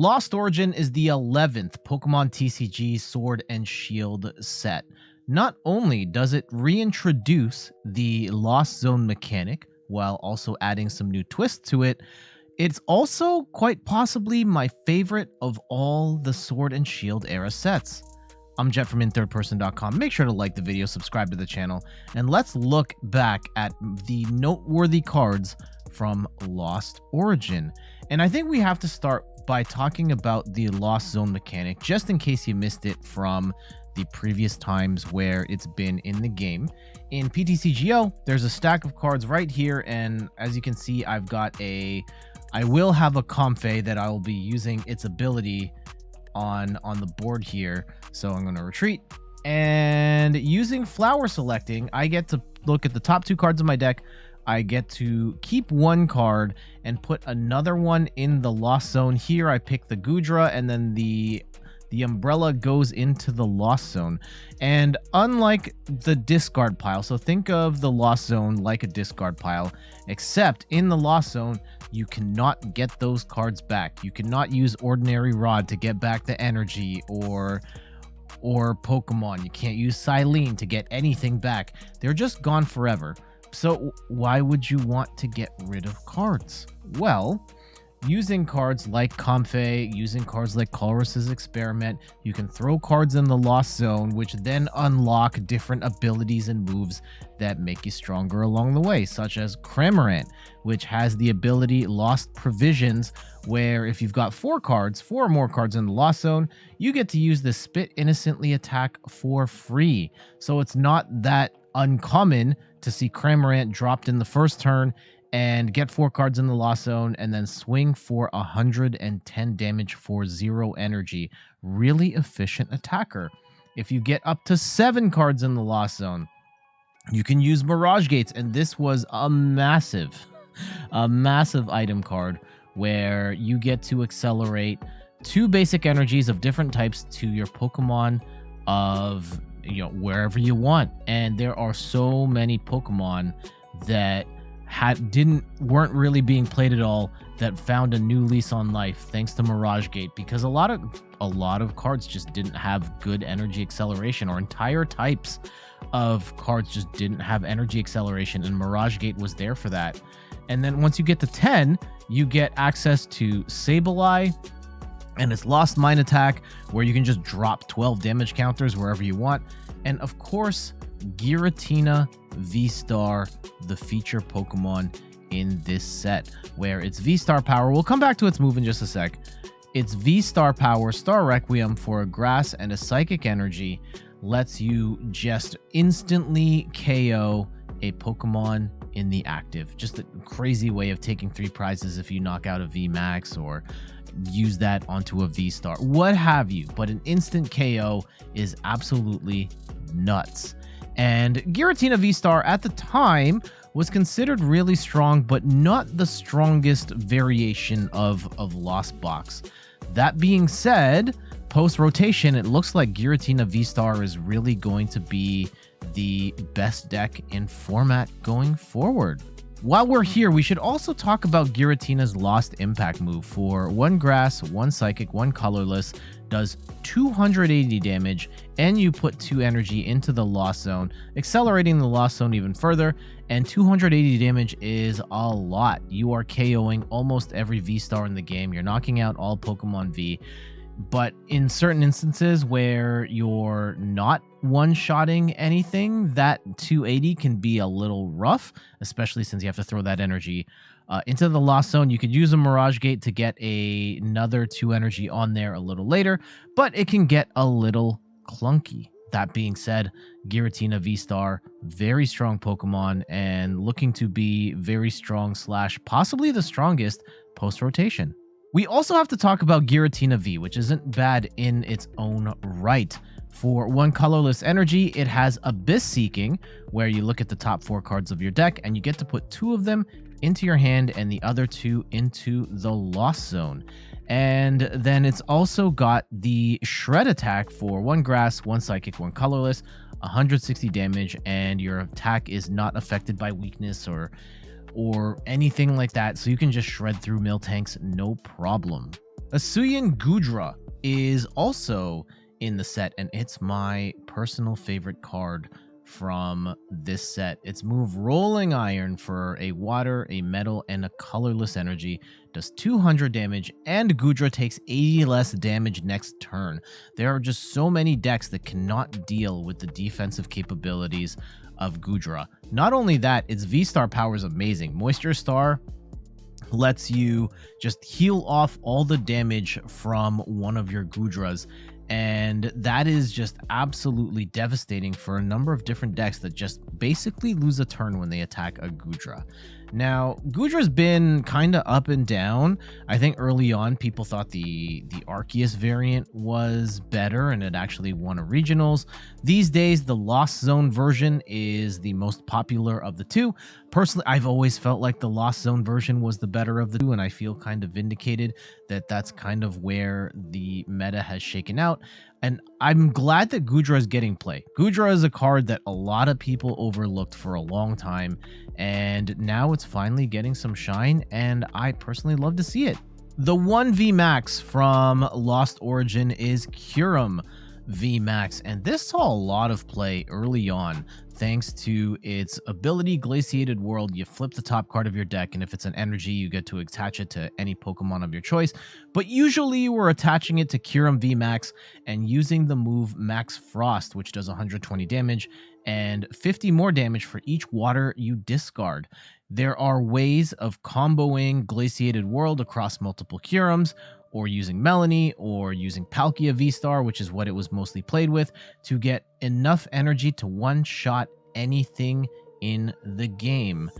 Lost Origin is the 11th Pokemon TCG Sword and Shield set. Not only does it reintroduce the Lost Zone mechanic, while also adding some new twists to it, it's also quite possibly my favorite of all the Sword and Shield era sets. I'm Jet from inthirdperson.com. Make sure to like the video, subscribe to the channel, and let's look back at the noteworthy cards from Lost Origin. And I think we have to start by talking about the Lost Zone mechanic, just in case you missed it from the previous times where it's been in the game. In PTCGO, there's a stack of cards right here, and as you can see, I will have a Comfey that I will be using its ability on the board here. So I'm going to retreat, and using flower selecting, I get to look at the top two cards of my deck. I get to keep one card and put another one in the Lost Zone. Here I pick the Goodra, and then the umbrella goes into the Lost Zone. And unlike the discard pile, so think of the Lost Zone like a discard pile, except in the Lost Zone, you cannot get those cards back. You cannot use Ordinary Rod to get back the energy or Pokemon. You can't use Silene to get anything back. They're just gone forever. So why would you want to get rid of cards? Well, using cards like Comfey, using cards like Colress's Experiment, you can throw cards in the Lost Zone, which then unlock different abilities and moves that make you stronger along the way, such as Cramorant, which has the ability Lost Provisions, where if you've got four or more cards in the Lost Zone, you get to use the Spit Innocently attack for free. So it's not that uncommon to see Cramorant dropped in the first turn and get 4 cards in the Lost Zone and then swing for 110 damage for 0 energy. Really efficient attacker. If you get up to 7 cards in the Lost Zone, you can use Mirage Gates, and this was a massive item card where you get to accelerate 2 basic energies of different types to your Pokemon of, wherever you want. And there are so many Pokemon that weren't really being played at all that found a new lease on life thanks to Mirage Gate, because a lot of cards just didn't have good energy acceleration, or entire types of cards just didn't have energy acceleration, and Mirage Gate was there for that. And then once you get to 10, you get access to Sableye and its Lost Mine attack, where you can just drop 12 damage counters wherever you want. And of course, Giratina VSTAR, the feature Pokemon in this set, where its V-Star power, we'll come back to its move in just a sec. Its V-Star power, Star Requiem, for a grass and a psychic energy, lets you just instantly KO a Pokemon in the active. Just a crazy way of taking 3 prizes if you knock out a VMAX or use that onto a V-Star, what have you. But an instant KO is absolutely nuts. And Giratina VSTAR at the time was considered really strong, but not the strongest variation of Lost Box. That being said, post-rotation, it looks like Giratina VSTAR is really going to be the best deck in format going forward. While we're here, we should also talk about Giratina's Lost Impact move. For 1 grass, 1 psychic, 1 colorless, does 280 damage, and you put 2 energy into the Lost Zone, accelerating the Lost Zone even further, and 280 damage is a lot. You are KOing almost every V-Star in the game. You're knocking out all Pokemon V. But in certain instances where you're not one-shotting anything, that 280 can be a little rough, especially since you have to throw that energy into the Lost Zone. You could use a Mirage Gate to get another 2 energy on there a little later, but it can get a little clunky. That being said, Giratina VSTAR, very strong Pokemon, and looking to be very strong / possibly the strongest post-rotation. We also have to talk about Giratina V, which isn't bad in its own right. For 1 colorless energy, it has Abyss Seeking, where you look at the top 4 cards of your deck and you get to put 2 of them into your hand and the other 2 into the Lost Zone. And then it's also got the Shred attack for 1 grass, 1 psychic, 1 colorless, 160 damage, and your attack is not affected by weakness or anything like that, so you can just shred through Miltanks no problem. Hisuian Goodra is also in the set, and it's my personal favorite card from this set. Its move Rolling Iron for a water, a metal, and a colorless energy does 200 damage, and Goodra takes 80 less damage next turn. There are just so many decks that cannot deal with the defensive capabilities of Goodra. Not only that, its V-Star power is amazing. Moisture Star lets you just heal off all the damage from one of your Goodras, and that is just absolutely devastating for a number of different decks that just basically lose a turn when they attack a Goodra. Now, Goodra's been kind of up and down. I think early on, people thought the Arceus variant was better, and it actually won a regionals. These days, the Lost Zone version is the most popular of the two. Personally, I've always felt like the Lost Zone version was the better of the two, and I feel kind of vindicated that that's kind of where the meta has shaken out. And I'm glad that Goodra is getting play. Goodra is a card that a lot of people overlooked for a long time, and now it's finally getting some shine, and I personally love to see it. The 1 VMAX from Lost Origin is Kyurem VMAX, and this saw a lot of play early on thanks to its ability Glaciated World. You flip the top card of your deck, and if it's an energy, you get to attach it to any Pokemon of your choice. But usually we're attaching it to Kyurem VMAX and using the move Max Frost, which does 120 damage and 50 more damage for each water you discard. There are ways of comboing Glaciated World across multiple Kyurems, or using Melanie, or using Palkia VSTAR, which is what it was mostly played with, to get enough energy to one-shot anything in the game.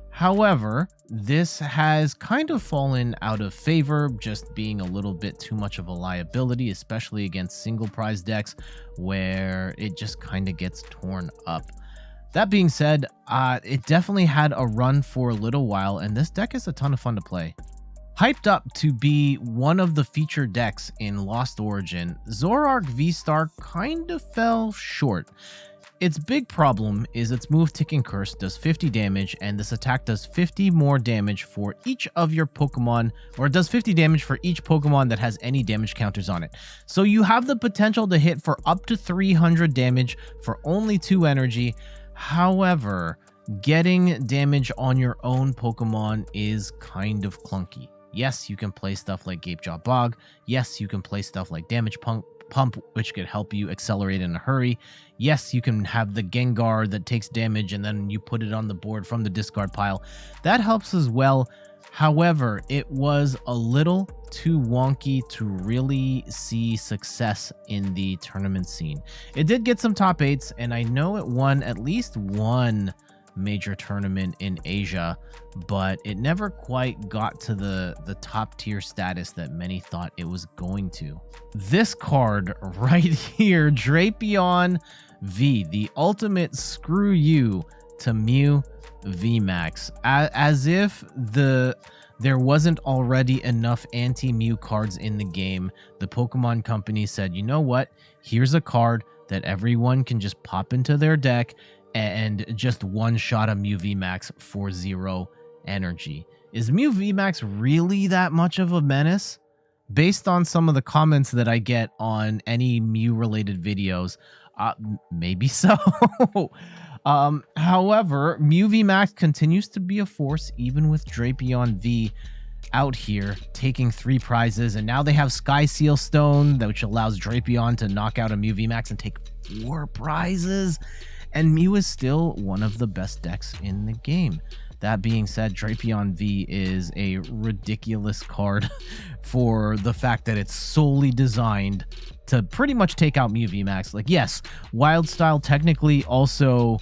However, this has kind of fallen out of favor, just being a little bit too much of a liability, especially against single prize decks, where it just kind of gets torn up. That being said, it definitely had a run for a little while, and this deck is a ton of fun to play. Hyped up to be one of the featured decks in Lost Origin, Zoroark VSTAR kind of fell short. Its big problem is its move Ticking Curse does 50 damage, and this attack does 50 more damage for each of your Pokemon, or it does 50 damage for each Pokemon that has any damage counters on it. So you have the potential to hit for up to 300 damage for only 2 energy. However, getting damage on your own Pokemon is kind of clunky. Yes, you can play stuff like Gapejaw Bog. Yes, you can play stuff like Damage Pump, which could help you accelerate in a hurry. Yes, you can have the Gengar that takes damage and then you put it on the board from the discard pile. That helps as well. However, it was a little too wonky to really see success in the tournament scene. It did get some top 8s, and I know it won at least one major tournament in Asia, but it never quite got to the top tier status that many thought it was going to. This card right here, Drapion V, the ultimate screw you to Mew VMAX, as if there wasn't already enough anti-Mew cards in the game. The Pokemon company said, you know what, here's a card that everyone can just pop into their deck and just one-shot a Mew VMAX for 0 energy. Is Mew VMAX really that much of a menace? Based on some of the comments that I get on any Mew-related videos, maybe so. However, Mew VMAX continues to be a force, even with Drapion V out here taking 3 prizes, and now they have Sky Seal Stone, which allows Drapion to knock out a Mew VMAX and take 4 prizes. And Mew is still one of the best decks in the game. That being said, Drapion V is a ridiculous card for the fact that it's solely designed to pretty much take out Mew VMAX. Like, yes, Wild Style technically also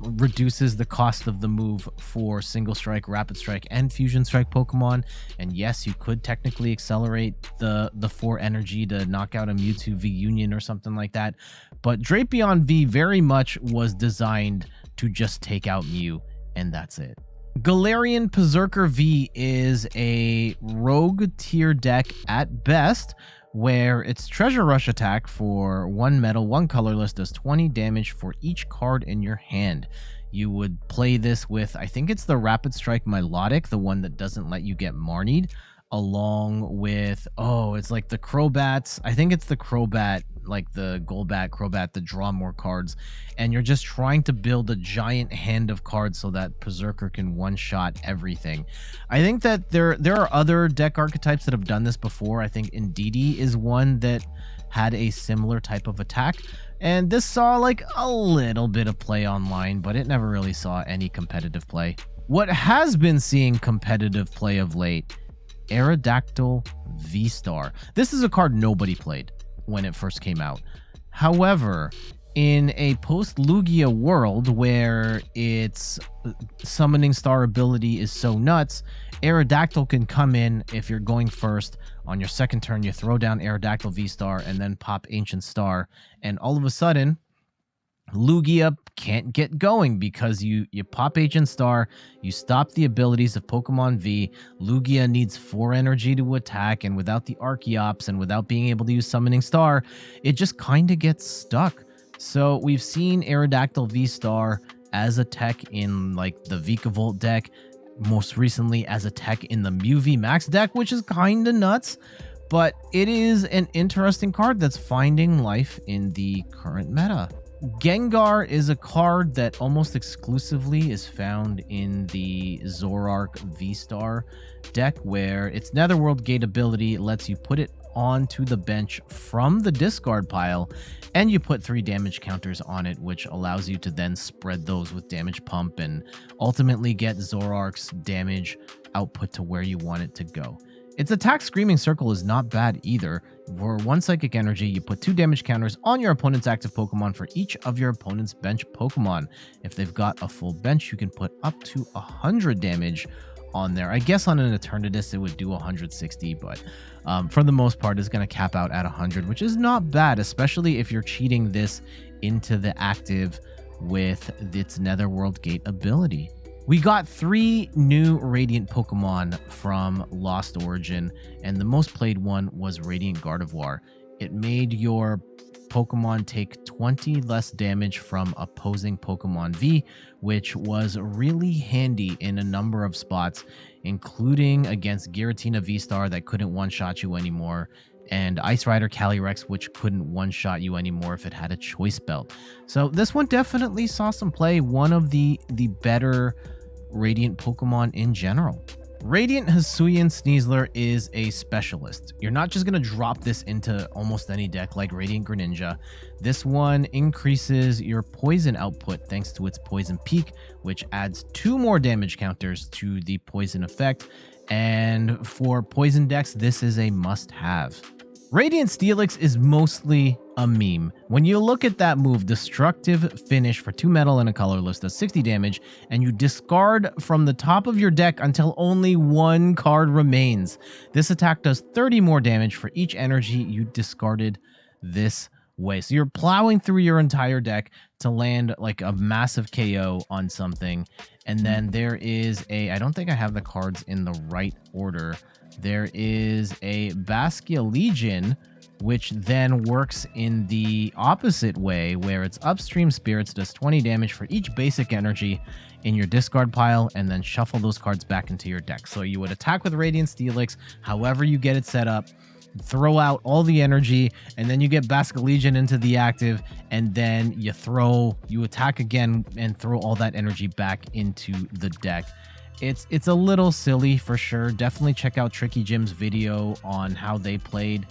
reduces the cost of the move for Single Strike, Rapid Strike, and Fusion Strike Pokemon. And yes, you could technically accelerate the 4 energy to knock out a Mewtwo V Union or something like that. But Drapion V very much was designed to just take out Mew, and that's it. Galarian Berserker V is a rogue tier deck at best, where its Treasure Rush attack for 1 metal, 1 colorless does 20 damage for each card in your hand. You would play this with, I think it's the Rapid Strike Milotic, the one that doesn't let you get Marnied. along with, oh, it's like the Crobats. I think it's the Crobat, like the Golbat, Crobat, that draw more cards. And you're just trying to build a giant hand of cards so that Berserker can one-shot everything. I think that there are other deck archetypes that have done this before. I think Indeedee is one that had a similar type of attack. And this saw like a little bit of play online, but it never really saw any competitive play. What has been seeing competitive play of late, Aerodactyl VSTAR. This is a card nobody played when it first came out. However, in a post-Lugia world where its summoning star ability is so nuts, Aerodactyl can come in if you're going first. On your second turn, you throw down Aerodactyl VSTAR and then pop Ancient Star. And all of a sudden, Lugia can't get going because you pop Ancient Star, you stop the abilities of Pokemon V. Lugia needs 4 energy to attack, and without the Archeops and without being able to use Summoning Star, it just kind of gets stuck. So we've seen Aerodactyl VSTAR as a tech in like the Vikavolt deck, most recently as a tech in the Mew VMAX deck, which is kind of nuts. But it is an interesting card that's finding life in the current meta. Gengar is a card that almost exclusively is found in the Zoroark VSTAR deck, where its Netherworld Gate ability lets you put it onto the bench from the discard pile, and you put 3 damage counters on it, which allows you to then spread those with Damage Pump and ultimately get Zoroark's damage output to where you want it to go. Its attack Screaming Circle is not bad either. For 1 psychic energy, you put 2 damage counters on your opponent's active Pokemon for each of your opponent's bench Pokemon. If they've got a full bench, you can put up to 100 damage on there. I guess on an Eternatus it would do 160, but for the most part it's going to cap out at 100, which is not bad, especially if you're cheating this into the active with its Netherworld Gate ability. We got 3 new Radiant Pokemon from Lost Origin, and the most played one was Radiant Gardevoir. It made your Pokemon take 20 less damage from opposing Pokemon V, which was really handy in a number of spots, including against Giratina VSTAR that couldn't one-shot you anymore, and Ice Rider Calyrex, which couldn't one-shot you anymore if it had a Choice Belt. So this one definitely saw some play, one of the better Radiant Pokemon in general. Radiant Hisuian Sneasler is a specialist. You're not just going to drop this into almost any deck like Radiant Greninja. This one increases your poison output thanks to its Poison Peak, which adds 2 more damage counters to the poison effect. And for poison decks, this is a must-have. Radiant Steelix is mostly a meme. When you look at that move, Destructive Finish for 2 metal and a colorless does 60 damage, and you discard from the top of your deck until only 1 card remains. This attack does 30 more damage for each energy you discarded this way. So you're plowing through your entire deck to land like a massive KO on something. And then there is I don't think I have the cards in the right order. There is a Basculegion, which then works in the opposite way, where its Upstream Spirits does 20 damage for each basic energy in your discard pile, and then shuffle those cards back into your deck. So you would attack with Radiant Steelix, however you get it set up, throw out all the energy, and then you get Basculegion into the active, and then you attack again and throw all that energy back into the deck. It's a little silly for sure. Definitely check out Tricky Jim's video on how they played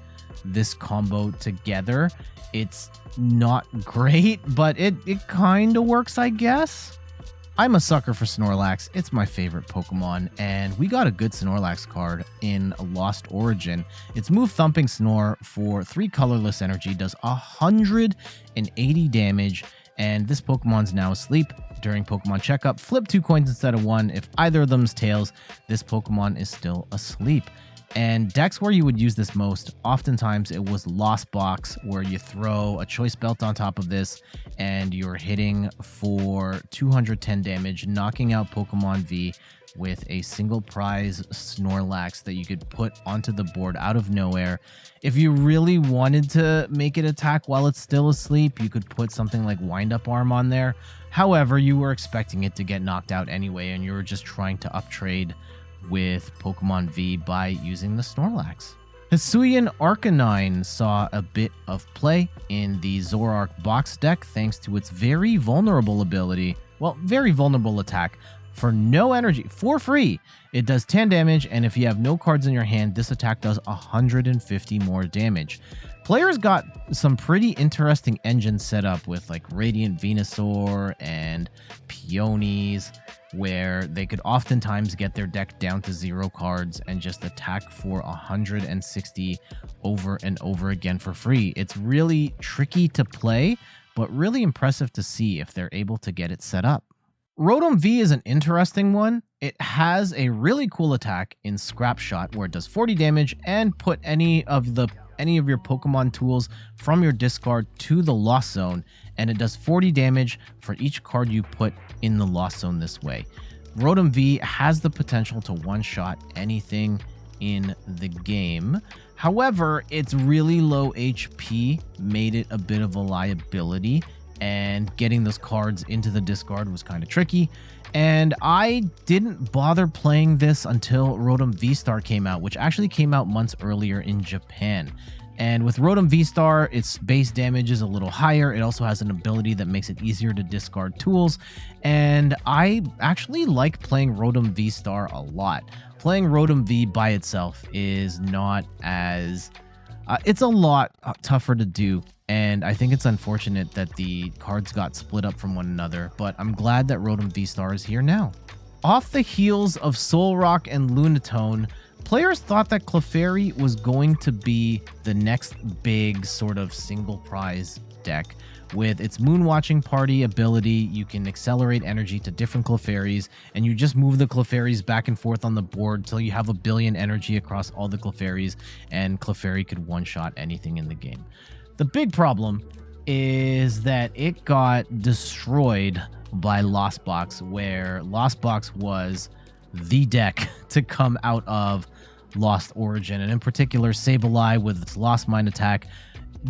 this combo together. It's not great, but it kind of works, I guess. I'm a sucker for Snorlax. It's my favorite Pokemon, and we got a good Snorlax card in Lost Origin. Its move Thumping Snore for 3 colorless energy does 180 damage, and this Pokemon's now asleep. During Pokemon Checkup, flip 2 coins instead of 1. If either of them's tails, this Pokemon is still asleep. And decks where you would use this most, oftentimes it was Lost Box, where you throw a Choice Belt on top of this, and you're hitting for 210 damage, knocking out Pokemon V with a single prize Snorlax that you could put onto the board out of nowhere. If you really wanted to make it attack while it's still asleep, you could put something like Wind Up Arm on there. However, you were expecting it to get knocked out anyway, and you were just trying to uptrade with Pokemon V by using the Snorlax. Hisuian Arcanine saw a bit of play in the Zoroark box deck thanks to its very vulnerable ability, well, very vulnerable attack. For no energy, for free, it does 10 damage, and if you have no cards in your hand, this attack does 150 more damage. Players got some pretty interesting engines set up with like Radiant Venusaur and Peonies, where they could oftentimes get their deck down to 0 cards and just attack for 160 over and over again for free. It's really tricky to play, but really impressive to see if they're able to get it set up. Rotom V is an interesting one. It has a really cool attack in Scrap Shot where it does 40 damage and put any of your Pokemon tools from your discard to the Lost Zone, and it does 40 damage for each card you put in the Lost Zone this way. Rotom V has the potential to one-shot anything in the game. However, its really low HP made it a bit of a liability, and getting those cards into the discard was kind of tricky. And I didn't bother playing this until Rotom VSTAR came out, which actually came out months earlier in Japan. And with Rotom VSTAR, its base damage is a little higher. It also has an ability that makes it easier to discard tools. And I actually like playing Rotom VSTAR a lot. Playing Rotom V by itself is not as... it's a lot tougher to do. And I think it's unfortunate that the cards got split up from one another, but I'm glad that Rotom VSTAR is here now. Off the heels of Solrock and Lunatone, players thought that Clefairy was going to be the next big sort of single prize deck. With its Moonwatching Party ability, you can accelerate energy to different Clefairies, and you just move the Clefairies back and forth on the board till you have 1 billion energy across all the Clefairies, and Clefairy could one-shot anything in the game. The big problem is that it got destroyed by Lost Box, where Lost Box was the deck to come out of Lost Origin, and in particular Sableye with its Lost Mine attack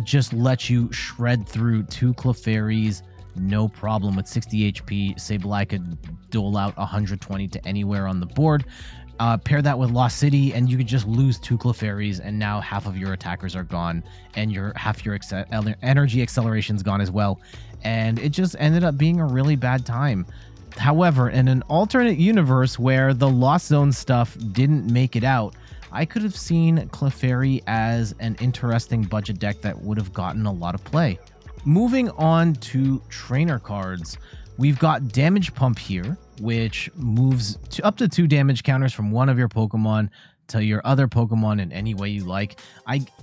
just lets you shred through 2 Clefairies no problem. With 60 HP, Sableye could dole out 120 to anywhere on the board. Pair that with Lost City, and you could just lose 2 Clefairies, and now half of your attackers are gone, and half your energy acceleration's gone as well. And it just ended up being a really bad time. However, in an alternate universe where the Lost Zone stuff didn't make it out, I could have seen Clefairy as an interesting budget deck that would have gotten a lot of play. Moving on to trainer cards, we've got Damage Pump here, which moves up to 2 damage counters from one of your Pokemon to your other Pokemon in any way you like.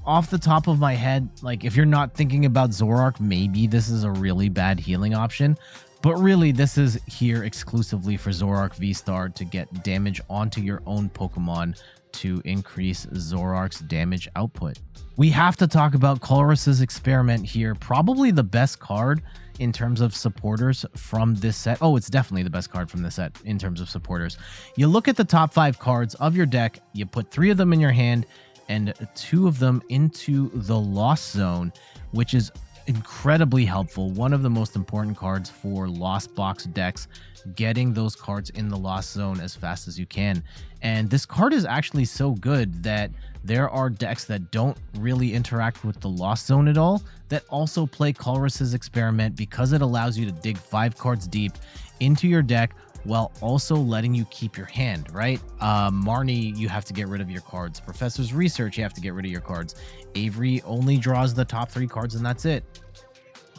Off the top of my head, like if you're not thinking about Zoroark, maybe this is a really bad healing option. But really, this is here exclusively for Zoroark VSTAR to get damage onto your own Pokemon to increase Zoroark's damage output. We have to talk about Colress's Experiment here, probably the best card in terms of supporters from this set. Oh, it's definitely the best card from this set in terms of supporters. You look at the top 5 cards of your deck, you put 3 of them in your hand and 2 of them into the Lost Zone, which is incredibly helpful. One of the most important cards for Lost Box decks, getting those cards in the Lost Zone as fast as you can. And this card is actually so good that there are decks that don't really interact with the Lost Zone at all that also play Colress's Experiment, because it allows you to dig 5 cards deep into your deck while also letting you keep your hand, right? Marnie, you have to get rid of your cards. Professor's Research, you have to get rid of your cards. Avery only draws the top 3 cards and that's it.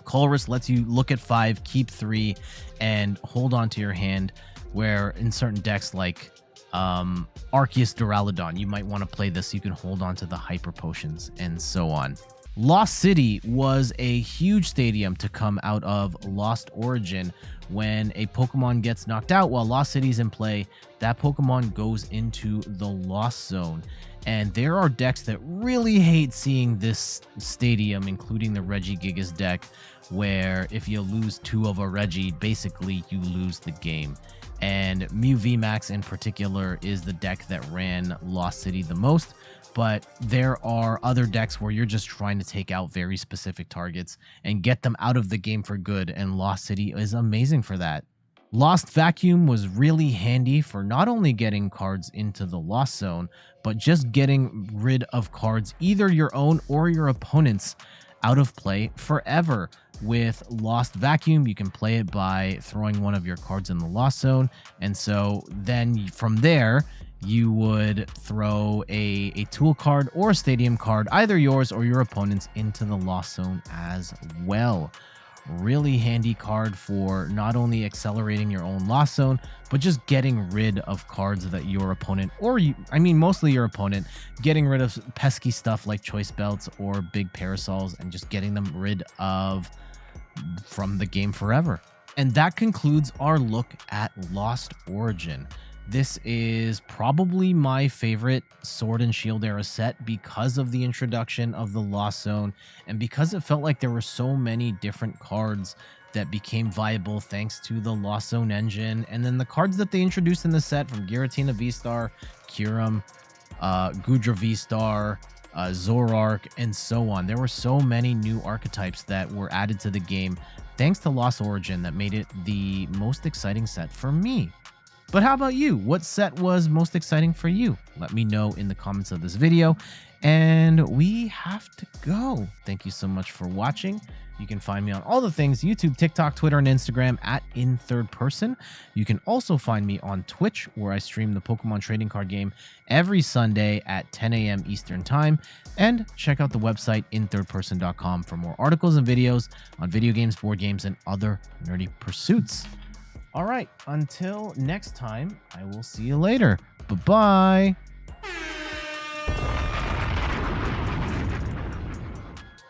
Colress lets you look at 5, keep 3, and hold on to your hand, where in certain decks like Arceus Duraludon, you might want to play this so you can hold on to the Hyper Potions and so on. Lost City was a huge stadium to come out of Lost Origin. When a Pokemon gets knocked out while Lost City's in play, that Pokemon goes into the Lost Zone. And there are decks that really hate seeing this stadium, including the Regigigas deck, where if you lose 2 of a Regi, basically you lose the game. And Mew VMAX in particular is the deck that ran Lost City the most. But there are other decks where you're just trying to take out very specific targets and get them out of the game for good, and Lost City is amazing for that. Lost Vacuum was really handy for not only getting cards into the Lost Zone, but just getting rid of cards, either your own or your opponent's, out of play forever. With Lost Vacuum, you can play it by throwing one of your cards in the Lost Zone, and so then from there, you would throw a tool card or a stadium card, either yours or your opponent's, into the Lost Zone as well. Really handy card for not only accelerating your own Lost Zone, but just getting rid of cards that your opponent, or you, I mean mostly your opponent, getting rid of pesky stuff like Choice Belts or Big Parasols and just getting them rid of from the game forever. And that concludes our look at Lost Origin. This is probably my favorite Sword and Shield era set because of the introduction of the Lost Zone and because it felt like there were so many different cards that became viable thanks to the Lost Zone engine. And then the cards that they introduced in the set, from Giratina VSTAR, Kyurem, Goodra VSTAR, Zoroark, and so on. There were so many new archetypes that were added to the game thanks to Lost Origin that made it the most exciting set for me. But how about you? What set was most exciting for you? Let me know in the comments of this video. And we have to go. Thank you so much for watching. You can find me on all the things: YouTube, TikTok, Twitter, and Instagram at In3rdPerson. You can also find me on Twitch, where I stream the Pokemon trading card game every Sunday at 10 a.m. Eastern Time. And check out the website in3rdperson.com for more articles and videos on video games, board games, and other nerdy pursuits. All right, until next time, I will see you later. Bye-bye.